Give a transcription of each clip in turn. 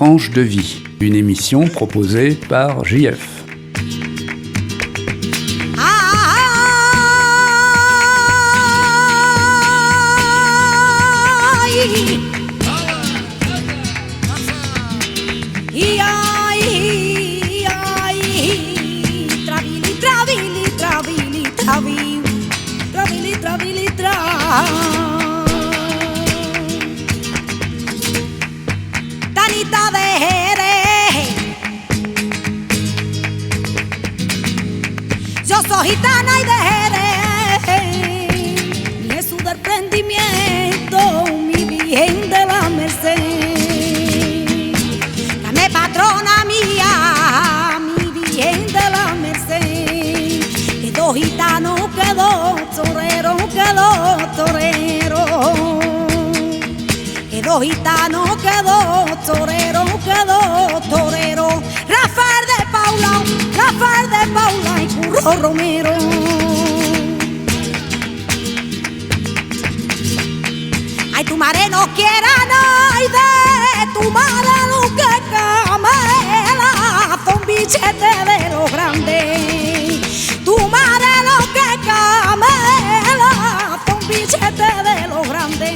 Tranche de vie, une émission proposée par JF. Tanita de Jerez, yo soy gitana y de Jerez, y Jesús del prendimiento, mi Virgen de la Merced, dame patrona mía, mi Virgen de la Merced, quedó gitano, quedó torero, quedó torero. Quedó gitano, quedó torero, quedó torero. Rafael de Paula y Curro Romero. Ay, tu madre no quiera nada de tu madre lo que camela, son billete de los grandes. Tu madre lo que camela, son billete de los grandes.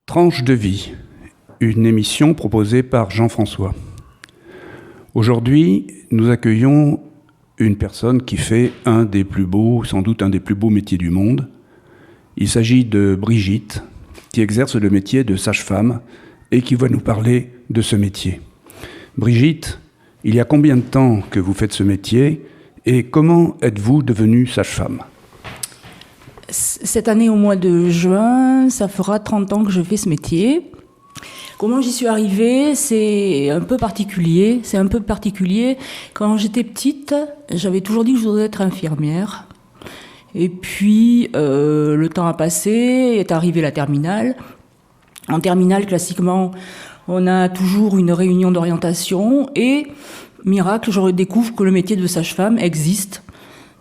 Tranche de vie, une émission proposée par Jean-François. Aujourd'hui, nous accueillons une personne qui fait un des plus beaux, sans doute un des plus beaux métiers du monde. Il s'agit de Brigitte, qui exerce le métier de sage-femme et qui va nous parler de ce métier. Brigitte, il y a combien de temps que vous faites ce métier et comment êtes-vous devenue sage-femme ? Cette année, au mois de juin, ça fera 30 ans que je fais ce métier. Comment j'y suis arrivée, c'est un peu particulier. Quand j'étais petite, j'avais toujours dit que je voudrais être infirmière. Et puis, le temps a passé, est arrivée la terminale. En terminale, classiquement, on a toujours une réunion d'orientation. Et, miracle, je redécouvre que le métier de sage-femme existe.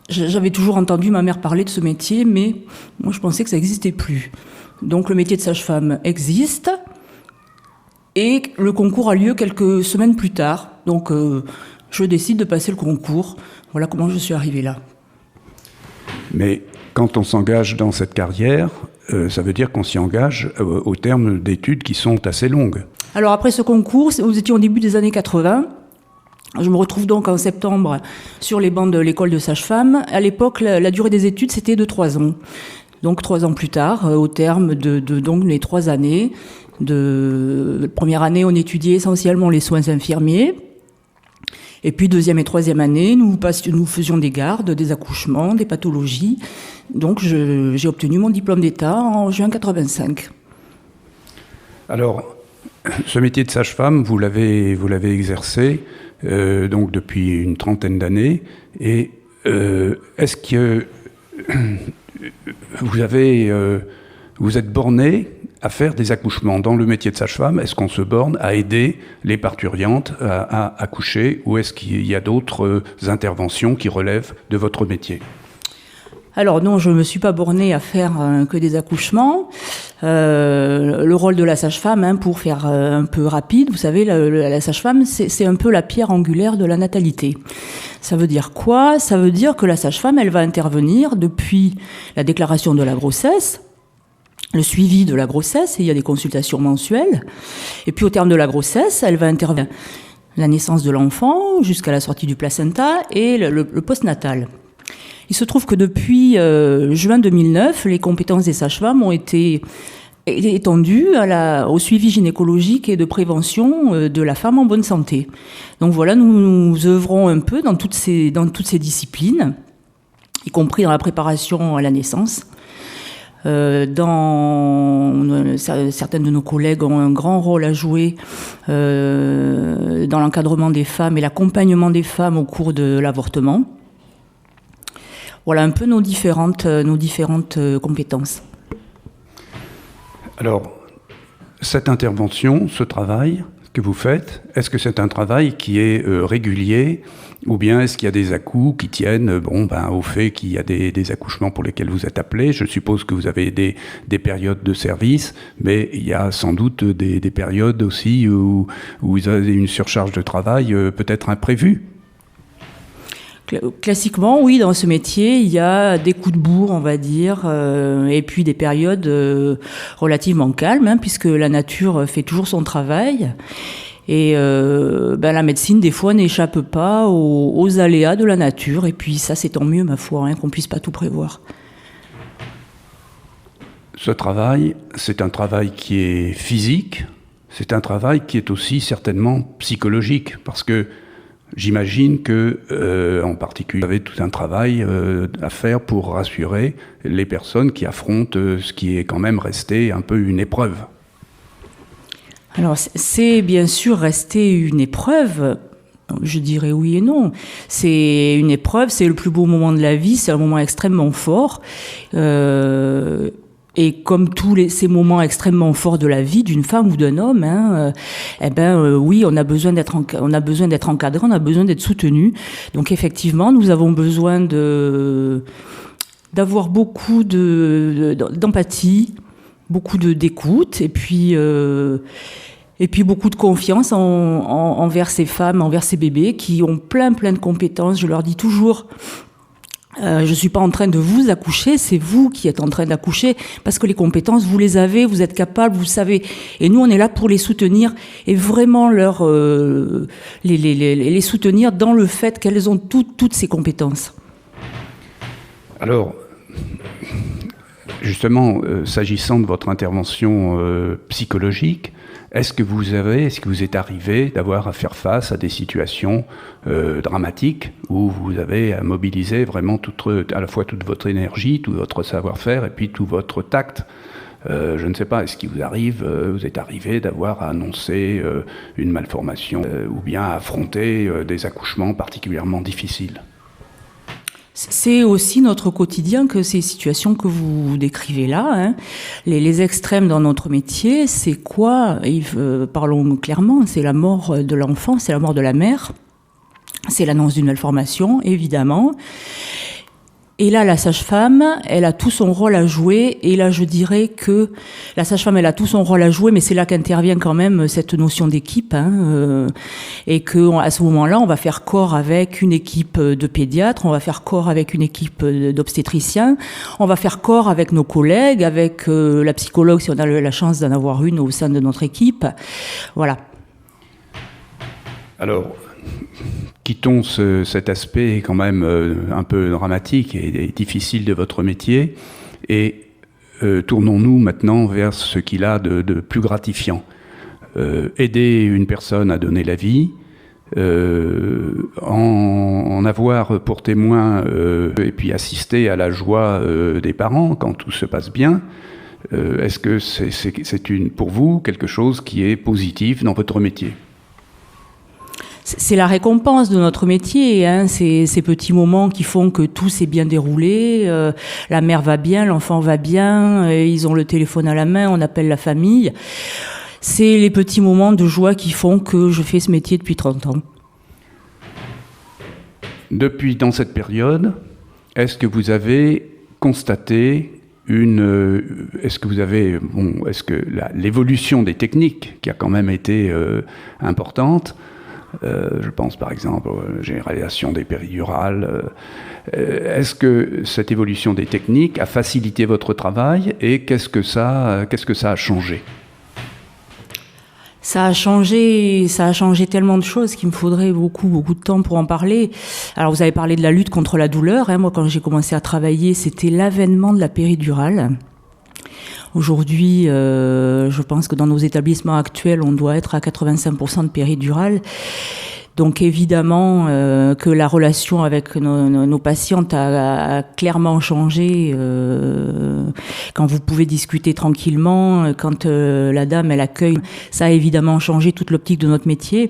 J'avais toujours entendu ma mère parler de ce métier, mais moi je pensais que ça n'existait plus. Donc le métier de sage-femme existe, et le concours a lieu quelques semaines plus tard. Donc je décide de passer le concours. Voilà comment je suis arrivée là. Mais quand on s'engage dans cette carrière, ça veut dire qu'on s'y engage au terme d'études qui sont assez longues. Alors après ce concours, nous étions au début des années 80. Je me retrouve donc en septembre sur les bancs de l'école de sage-femme. À l'époque, la durée des études, c'était de 3 ans. Donc 3 ans plus tard, au terme de donc les 3 années, première année, on étudiait essentiellement les soins infirmiers. Et puis deuxième et troisième année, nous faisions des gardes, des accouchements, des pathologies. Donc j'ai obtenu mon diplôme d'État en juin 85. Alors, ce métier de sage-femme, vous l'avez exercé donc depuis une trentaine d'années. Et est-ce que vous êtes borné à faire des accouchements dans le métier de sage-femme? Est-ce qu'on se borne à aider les parturientes à accoucher, ou est-ce qu'il y a d'autres interventions qui relèvent de votre métier? Alors non, je ne me suis pas bornée à faire que des accouchements. Le rôle de la sage-femme, pour faire un peu rapide, vous savez, la sage-femme, c'est un peu la pierre angulaire de la natalité. Ça veut dire quoi? Ça veut dire que la sage-femme, elle va intervenir depuis la déclaration de la grossesse, le suivi de la grossesse, et il y a des consultations mensuelles. Et puis au terme de la grossesse, elle va intervenir la naissance de l'enfant jusqu'à la sortie du placenta et le postnatal. Il se trouve que depuis juin 2009, les compétences des sages-femmes ont été étendues au suivi gynécologique et de prévention de la femme en bonne santé. Donc voilà, nous œuvrons un peu dans toutes ces disciplines, y compris dans la préparation à la naissance. Certaines de nos collègues ont un grand rôle à jouer dans l'encadrement des femmes et l'accompagnement des femmes au cours de l'avortement. Voilà un peu nos différentes compétences. Alors, cette intervention, ce travail, que vous faites, est-ce que c'est un travail qui est régulier, ou bien est-ce qu'il y a des à-coups qui tiennent au fait qu'il y a des accouchements pour lesquels vous êtes appelé? Je suppose que vous avez des périodes de service, mais il y a sans doute des périodes aussi où vous avez une surcharge de travail peut-être imprévue. Classiquement, oui, dans ce métier, il y a des coups de bourre, on va dire, et puis des périodes relativement calmes, puisque la nature fait toujours son travail. Et la médecine, des fois, n'échappe pas aux aléas de la nature. Et puis ça, c'est tant mieux, ma foi, qu'on puisse pas tout prévoir. Ce travail, c'est un travail qui est physique, c'est un travail qui est aussi certainement psychologique, parce que j'imagine que, en particulier, vous avez tout un travail à faire pour rassurer les personnes qui affrontent ce qui est quand même resté un peu une épreuve. Alors, c'est bien sûr resté une épreuve. Je dirais oui et non. C'est une épreuve, c'est le plus beau moment de la vie, c'est un moment extrêmement fort. Et comme ces moments extrêmement forts de la vie d'une femme ou d'un homme, oui, on a besoin d'être encadré, on a besoin d'être soutenu. Donc effectivement, nous avons besoin d'avoir beaucoup d'empathie, beaucoup d'écoute, et puis beaucoup de confiance envers ces femmes, envers ces bébés qui ont plein de compétences. Je leur dis toujours. Je suis pas en train de vous accoucher, c'est vous qui êtes en train d'accoucher, parce que les compétences, vous les avez, vous êtes capables, vous savez. Et nous, on est là pour les soutenir et vraiment les soutenir dans le fait qu'elles ont toutes ces compétences. Alors, justement, s'agissant de votre intervention psychologique, est-ce que vous est arrivé d'avoir à faire face à des situations dramatiques où vous avez à mobiliser vraiment à la fois toute votre énergie, tout votre savoir-faire et puis tout votre tact? Je ne sais pas, est-ce qu'il vous est arrivé d'avoir à annoncer une malformation ou bien à affronter des accouchements particulièrement difficiles? C'est aussi notre quotidien que ces situations que vous décrivez là. Les extrêmes dans notre métier, c'est quoi? Parlons clairement, c'est la mort de l'enfant, c'est la mort de la mère, c'est l'annonce d'une malformation, évidemment. Et là, la sage-femme, elle a tout son rôle à jouer. Et là, je dirais que la sage-femme, elle a tout son rôle à jouer, mais c'est là qu'intervient quand même cette notion d'équipe. Et qu'à ce moment-là, on va faire corps avec une équipe de pédiatres, on va faire corps avec une équipe d'obstétriciens, on va faire corps avec nos collègues, avec la psychologue, si on a la chance d'en avoir une au sein de notre équipe. Voilà. Alors, quittons cet aspect quand même un peu dramatique et difficile de votre métier et tournons-nous maintenant vers ce qu'il a de plus gratifiant. Aider une personne à donner la vie, en avoir pour témoin et puis assister à la joie des parents quand tout se passe bien. Est-ce que c'est pour vous quelque chose qui est positif dans votre métier ? C'est la récompense de notre métier, ces petits moments qui font que tout s'est bien déroulé, la mère va bien, l'enfant va bien, ils ont le téléphone à la main, on appelle la famille. C'est les petits moments de joie qui font que je fais ce métier depuis 30 ans. Dans cette période, est-ce que vous avez constaté l'évolution des techniques, qui a quand même été importante, je pense par exemple à la généralisation des péridurales. Est-ce que cette évolution des techniques a facilité votre travail et qu'est-ce que ça a changé ? Ça a changé tellement de choses qu'il me faudrait beaucoup de temps pour en parler. Alors vous avez parlé de la lutte contre la douleur. Moi, quand j'ai commencé à travailler, c'était l'avènement de la péridurale. Aujourd'hui, je pense que dans nos établissements actuels, on doit être à 85% de péridurale. Donc évidemment que la relation avec nos patientes a clairement changé quand vous pouvez discuter tranquillement, quand la dame elle accueille, ça a évidemment changé toute l'optique de notre métier.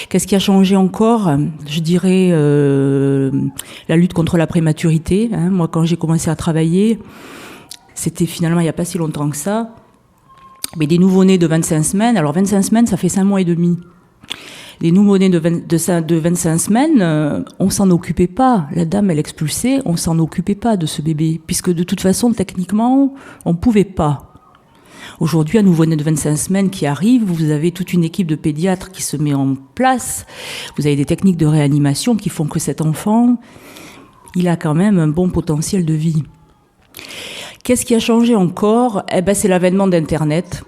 Qu'est-ce qui a changé encore ? Je dirais la lutte contre la prématurité. Moi quand j'ai commencé à travailler, c'était finalement il n'y a pas si longtemps que ça. Mais des nouveau-nés de 25 semaines, alors 25 semaines, ça fait 5 mois et demi. Les nouveau-nés de 25 semaines, on s'en occupait pas. La dame, elle expulsait, on s'en occupait pas de ce bébé, puisque de toute façon, techniquement, on pouvait pas. Aujourd'hui, un nouveau-né de 25 semaines qui arrive, vous avez toute une équipe de pédiatres qui se met en place, vous avez des techniques de réanimation qui font que cet enfant, il a quand même un bon potentiel de vie. Qu'est-ce qui a changé encore ? C'est l'avènement d'Internet.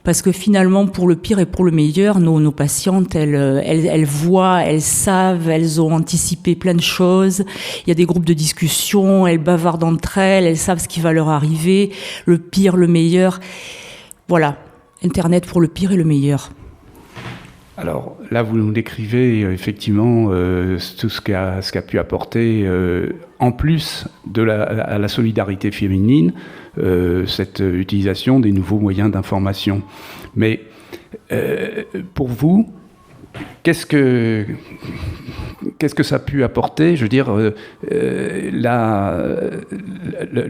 Parce que finalement, pour le pire et pour le meilleur, nos patientes, elles voient, elles savent, elles ont anticipé plein de choses. Il y a des groupes de discussion, elles bavardent entre elles savent ce qui va leur arriver, le pire, le meilleur. Voilà, Internet pour le pire et le meilleur. Alors là, vous nous décrivez effectivement tout ce qu'a pu apporter, en plus à la solidarité féminine, cette utilisation des nouveaux moyens d'information. Mais pour vous, qu'est-ce que ça a pu apporter ? Je veux dire,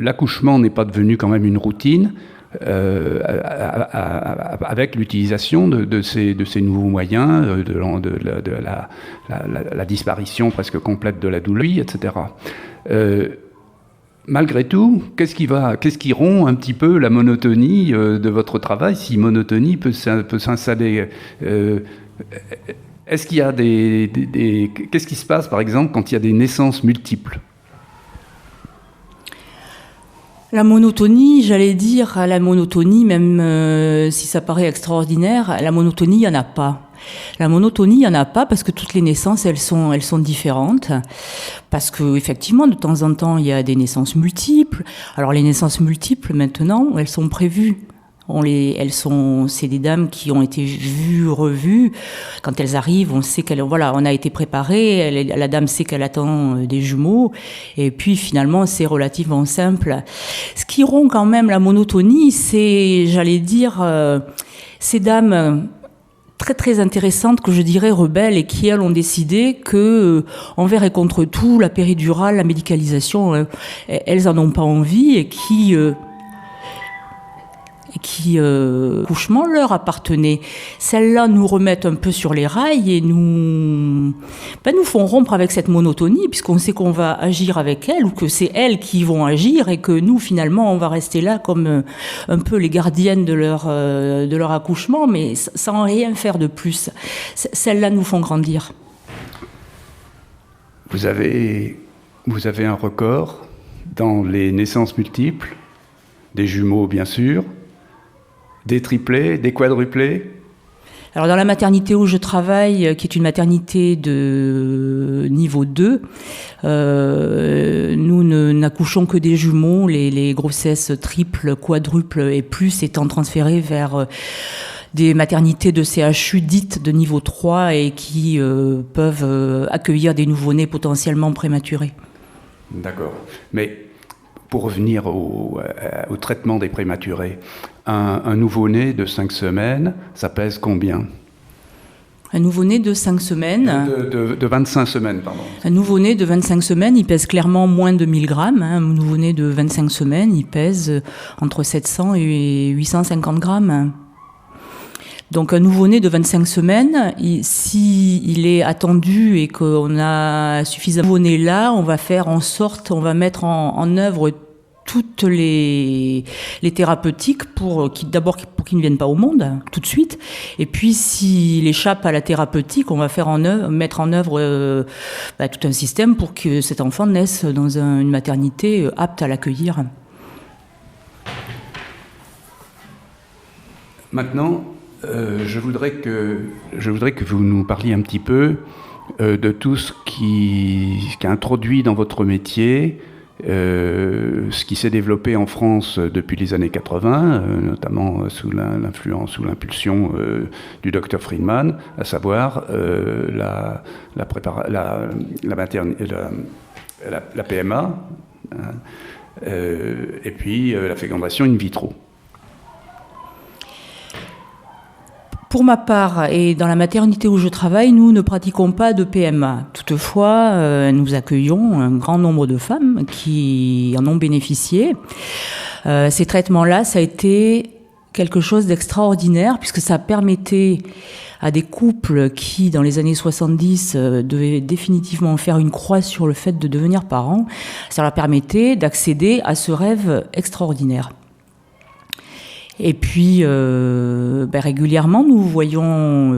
l'accouchement n'est pas devenu quand même une routine. Avec l'utilisation de ces nouveaux moyens, de la disparition presque complète de la douleur, etc. Malgré tout, qu'est-ce qui rompt un petit peu la monotonie de votre travail, si monotonie peut s'installer Est-ce qu'il y a qu'est-ce qui se passe, par exemple, quand il y a des naissances multiples ? La monotonie, j'allais dire, la monotonie, même si ça paraît extraordinaire, la monotonie, il n'y en a pas. La monotonie, il n'y en a pas parce que toutes les naissances, elles sont différentes. Parce que effectivement, de temps en temps, il y a des naissances multiples. Alors les naissances multiples, maintenant, elles sont prévues. C'est des dames qui ont été vues, revues. Quand elles arrivent, on sait on a été préparé. La dame sait qu'elle attend des jumeaux. Et puis finalement, c'est relativement simple. Ce qui rompt quand même la monotonie, c'est, j'allais dire, ces dames très très intéressantes, que je dirais rebelles, et qui elles ont décidé que envers et contre tout, la péridurale, la médicalisation, elles en ont pas envie et qui couchement leur appartenait. Celles-là nous remettent un peu sur les rails et nous font rompre avec cette monotonie, puisqu'on sait qu'on va agir avec elles, ou que c'est elles qui vont agir, et que nous, finalement, on va rester là comme un peu les gardiennes de leur accouchement, mais sans rien faire de plus. Celles-là nous font grandir. Vous avez un record dans les naissances multiples, des jumeaux, bien sûr, des triplés, des quadruplés. Alors dans la maternité où je travaille, qui est une maternité de niveau 2, nous n'accouchons que des jumeaux, les grossesses triples, quadruples et plus étant transférées vers des maternités de CHU dites de niveau 3 et qui peuvent accueillir des nouveau-nés potentiellement prématurés. D'accord. Mais pour revenir au traitement des prématurés, un nouveau-né de 5 semaines, ça pèse combien ? Un nouveau-né de 5 semaines... De 25 semaines, pardon. Un nouveau-né de 25 semaines, il pèse clairement moins de 1000 grammes. Un nouveau-né de 25 semaines, il pèse entre 700 et 850 grammes. Donc un nouveau-né de 25 semaines, s'il est attendu et qu'on a suffisamment de nouveau-nés là, on va faire en sorte, on va mettre en œuvre toutes les thérapeutiques pour qu'ils ne viennent pas au monde tout de suite. Et puis s'il échappe à la thérapeutique, on va mettre en œuvre tout un système pour que cet enfant naisse dans une maternité apte à l'accueillir. Maintenant, je voudrais que vous nous parliez un petit peu de tout ce qui est introduit dans votre métier, ce qui s'est développé en France depuis les années 80, notamment sous l'impulsion du Dr Friedman, à savoir la PMA, et puis la fécondation in vitro. Pour ma part, et dans la maternité où je travaille, nous ne pratiquons pas de PMA. Toutefois, nous accueillons un grand nombre de femmes qui en ont bénéficié. Ces traitements-là, ça a été quelque chose d'extraordinaire, puisque ça permettait à des couples qui, dans les années 70, devaient définitivement faire une croix sur le fait de devenir parents, ça leur permettait d'accéder à ce rêve extraordinaire. Et puis, régulièrement, nous voyons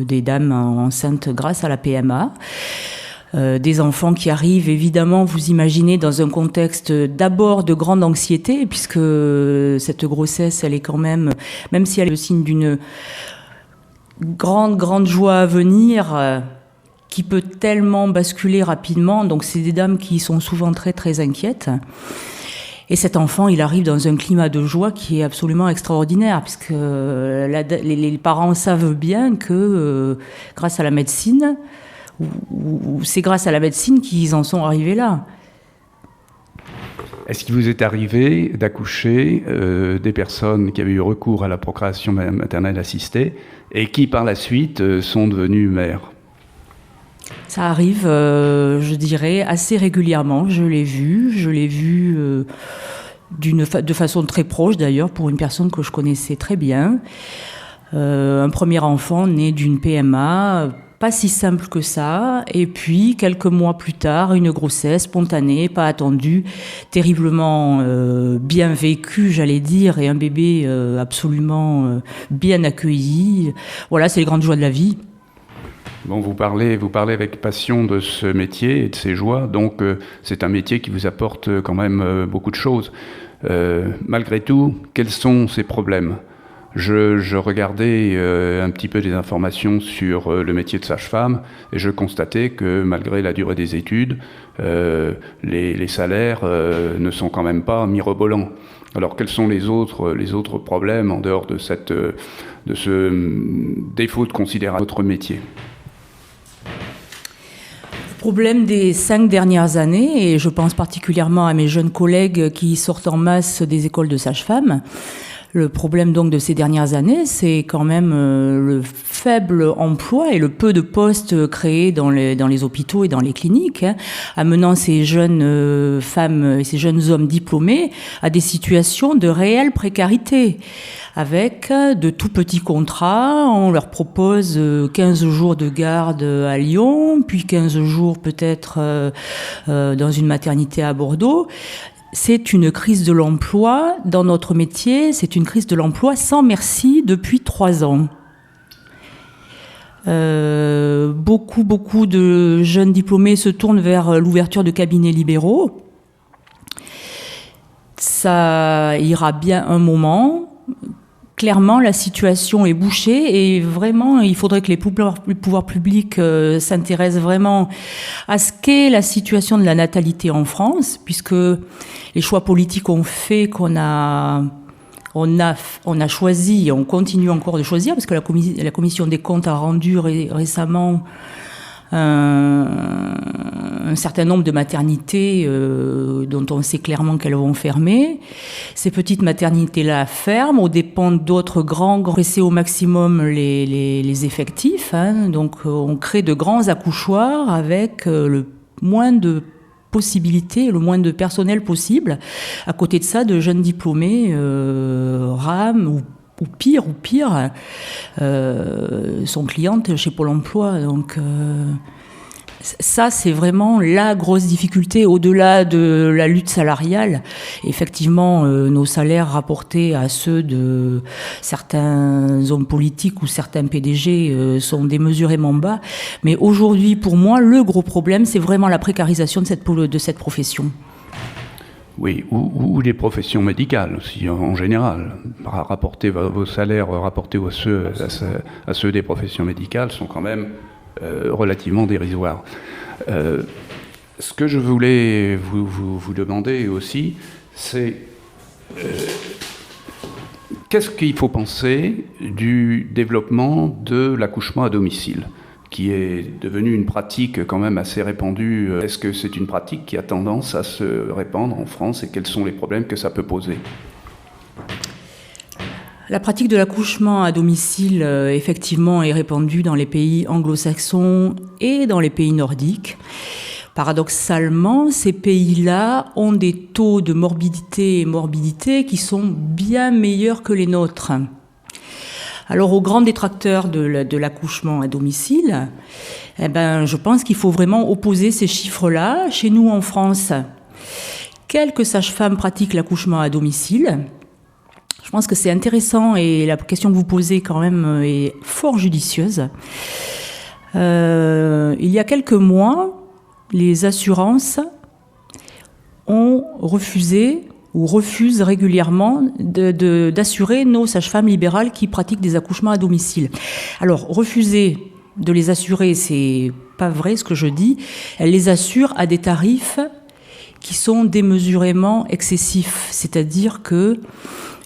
des dames enceintes grâce à la PMA, des enfants qui arrivent, évidemment, vous imaginez, dans un contexte d'abord de grande anxiété, puisque cette grossesse, elle est quand même si elle est le signe d'une grande joie à venir, qui peut tellement basculer rapidement. Donc, c'est des dames qui sont souvent très, très inquiètes. Et cet enfant, il arrive dans un climat de joie qui est absolument extraordinaire, puisque les parents savent bien que grâce à la médecine, ou c'est grâce à la médecine qu'ils en sont arrivés là. Est-ce qu'il vous est arrivé d'accoucher des personnes qui avaient eu recours à la procréation maternelle assistée et qui, par la suite, sont devenues mères ? Ça arrive, je dirais, assez régulièrement. Je l'ai vu de façon très proche d'ailleurs, pour une personne que je connaissais très bien. Un premier enfant né d'une PMA, pas si simple que ça. Et puis, quelques mois plus tard, une grossesse spontanée, pas attendue, terriblement bien vécue, j'allais dire, et un bébé absolument bien accueilli. Voilà, c'est les grandes joies de la vie. Bon, vous parlez avec passion de ce métier et de ses joies, donc c'est un métier qui vous apporte quand même beaucoup de choses. Malgré tout, quels sont ces problèmes ? Je regardais un petit peu des informations sur le métier de sage-femme et je constatais que malgré la durée des études, les salaires ne sont quand même pas mirobolants. Alors quels sont les autres problèmes en dehors de ce défaut de considération de votre métier ? Le problème des 5 dernières années, et je pense particulièrement à mes jeunes collègues qui sortent en masse des écoles de sage-femme, le problème donc de ces dernières années, c'est quand même le faible emploi et le peu de postes créés dans les hôpitaux et dans les cliniques, amenant ces jeunes femmes et ces jeunes hommes diplômés à des situations de réelle précarité. Avec de tout petits contrats, on leur propose 15 jours de garde à Lyon, puis 15 jours peut-être dans une maternité à Bordeaux. C'est une crise de l'emploi dans notre métier, c'est une crise de l'emploi sans merci depuis 3 ans. Beaucoup de jeunes diplômés se tournent vers l'ouverture de cabinets libéraux. Ça ira bien un moment. Clairement, la situation est bouchée et vraiment, il faudrait que les pouvoirs publics s'intéressent vraiment à ce qu'est la situation de la natalité en France, puisque les choix politiques ont fait qu'on a choisi, et on continue encore de choisir, parce que la Commission des comptes a rendu récemment un certain nombre de maternités dont on sait clairement qu'elles vont fermer. Ces petites maternités-là ferment aux dépens d'autres grands, presser au maximum les effectifs. Donc on crée de grands accouchoirs avec le moins de possibilités, le moins de personnel possible. À côté de ça, de jeunes diplômés rament ou pire, sont clientes chez Pôle emploi. Donc ça, c'est vraiment la grosse difficulté, au-delà de la lutte salariale. Effectivement, nos salaires rapportés à ceux de certains hommes politiques ou certains PDG sont démesurément bas. Mais aujourd'hui, pour moi, le gros problème, c'est vraiment la précarisation de cette profession. Oui, ou les professions médicales aussi, en général. Rapporter vos salaires, rapportés à ceux des professions médicales sont quand même relativement dérisoires. Ce que je voulais vous demander aussi, c'est qu'est-ce qu'il faut penser du développement de l'accouchement à domicile, qui est devenue une pratique quand même assez répandue. Est-ce que c'est une pratique qui a tendance à se répandre en France et quels sont les problèmes que ça peut poser ? La pratique de l'accouchement à domicile, effectivement, est répandue dans les pays anglo-saxons et dans les pays nordiques. paradoxalement, ces pays-là ont des taux de morbidité et morbidité qui sont bien meilleurs que les nôtres. Alors, aux grands détracteurs de l'accouchement à domicile, je pense qu'il faut vraiment opposer ces chiffres-là. Chez nous, en France, quelques sages-femmes pratiquent l'accouchement à domicile. Je pense que c'est intéressant et la question que vous posez quand même est fort judicieuse. Il y a quelques mois, les assurances ont refusé ou refusent régulièrement d'assurer nos sages-femmes libérales qui pratiquent des accouchements à domicile. Alors, refuser de les assurer, c'est pas vrai ce que je dis. Elles les assurent à des tarifs qui sont démesurément excessifs. C'est-à-dire que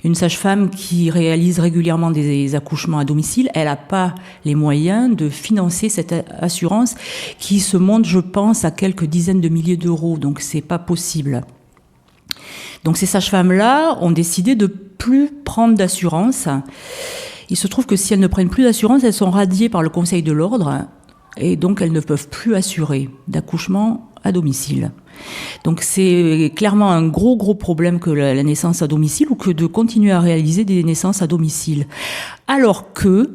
une sage-femme qui réalise régulièrement des accouchements à domicile, elle n'a pas les moyens de financer cette assurance qui se monte, je pense, à quelques dizaines de milliers d'euros. Donc, c'est pas possible. Donc, ces sages-femmes-là ont décidé de plus prendre d'assurance. Il se trouve que si elles ne prennent plus d'assurance, elles sont radiées par le Conseil de l'Ordre et donc elles ne peuvent plus assurer d'accouchement à domicile. Donc c'est clairement un gros problème que la naissance à domicile ou que de continuer à réaliser des naissances à domicile. Alors que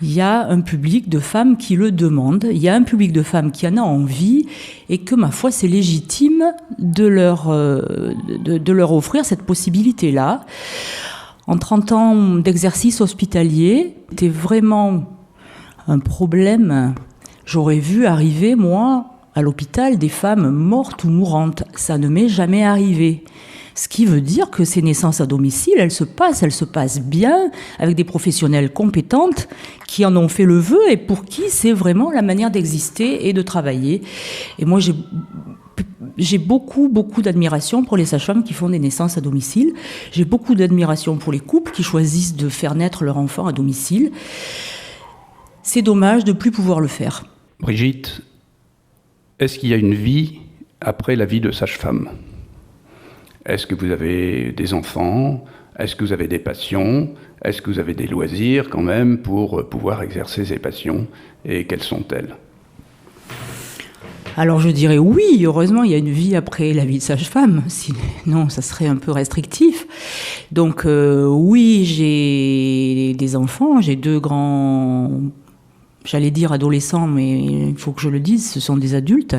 il y a un public de femmes qui le demandent, il y a un public de femmes qui en a envie et que, ma foi, c'est légitime de leur offrir cette possibilité-là. En 30 ans d'exercice hospitalier, c'était vraiment un problème. J'aurais vu arriver, moi, à l'hôpital, des femmes mortes ou mourantes. Ça ne m'est jamais arrivé. Ce qui veut dire que ces naissances à domicile, elles se passent bien, avec des professionnelles compétentes qui en ont fait le vœu et pour qui c'est vraiment la manière d'exister et de travailler. Et moi, j'ai beaucoup d'admiration pour les sages-femmes qui font des naissances à domicile. J'ai beaucoup d'admiration pour les couples qui choisissent de faire naître leur enfant à domicile. C'est dommage de ne plus pouvoir le faire. Brigitte, est-ce qu'il y a une vie après la vie de sage-femme ? Est-ce que vous avez des enfants ? Est-ce que vous avez des passions ? Est-ce que vous avez des loisirs quand même pour pouvoir exercer ces passions ? Et quelles sont-elles ? Alors je dirais oui, heureusement il y a une vie après la vie de sage-femme, sinon ça serait un peu restrictif. Donc oui, j'ai des enfants, j'ai 2 grands, j'allais dire adolescents, mais il faut que je le dise, ce sont des adultes.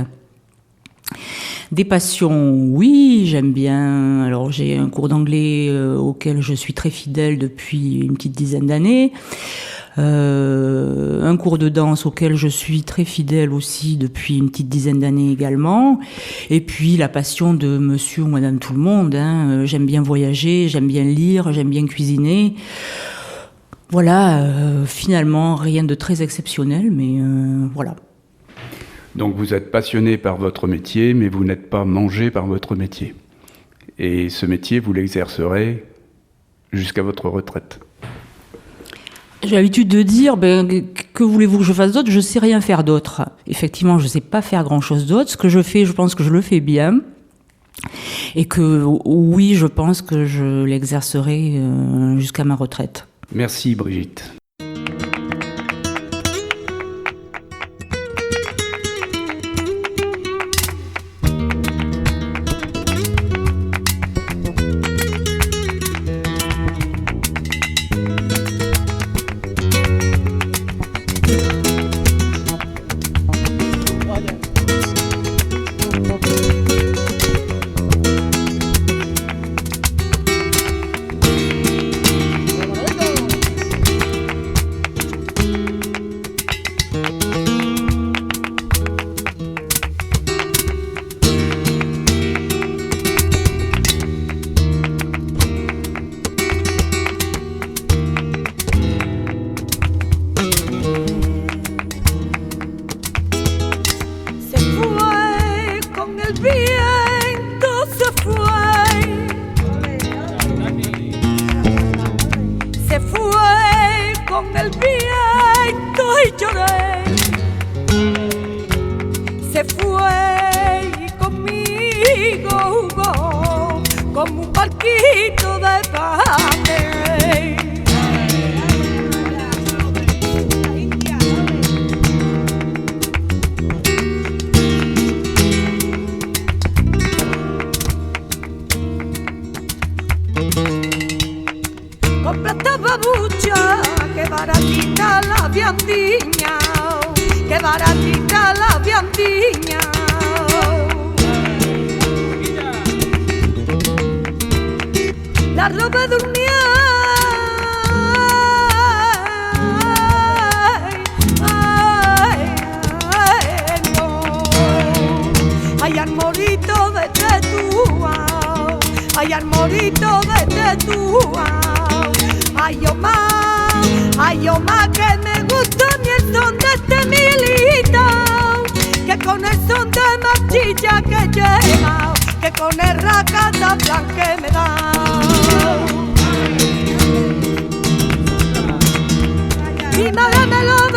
Des passions, oui, j'aime bien. Alors j'ai un cours d'anglais auquel je suis très fidèle depuis une petite dizaine d'années. Un cours de danse auquel je suis très fidèle aussi depuis une petite dizaine d'années également. Et puis la passion de monsieur ou madame tout le monde. J'aime bien voyager, j'aime bien lire, j'aime bien cuisiner. Voilà, finalement rien de très exceptionnel, mais voilà. Donc vous êtes passionné par votre métier, mais vous n'êtes pas mangé par votre métier. Et ce métier, vous l'exercerez jusqu'à votre retraite. J'ai l'habitude de dire, que voulez-vous que je fasse d'autre ? Je ne sais rien faire d'autre. Effectivement, je ne sais pas faire grand-chose d'autre. Ce que je fais, je pense que je le fais bien. Et que oui, je pense que je l'exercerai jusqu'à ma retraite. Merci Brigitte. baratita la viandiña, que baratita la viandiña. La ropa durmió, ay, armorito, vete tú, ay, armorito, vete tú, ay, yo más que me gusta mi el son de este milito, que con el son de marchilla que lleva, que con el racata plan que me da. Mi madre me lo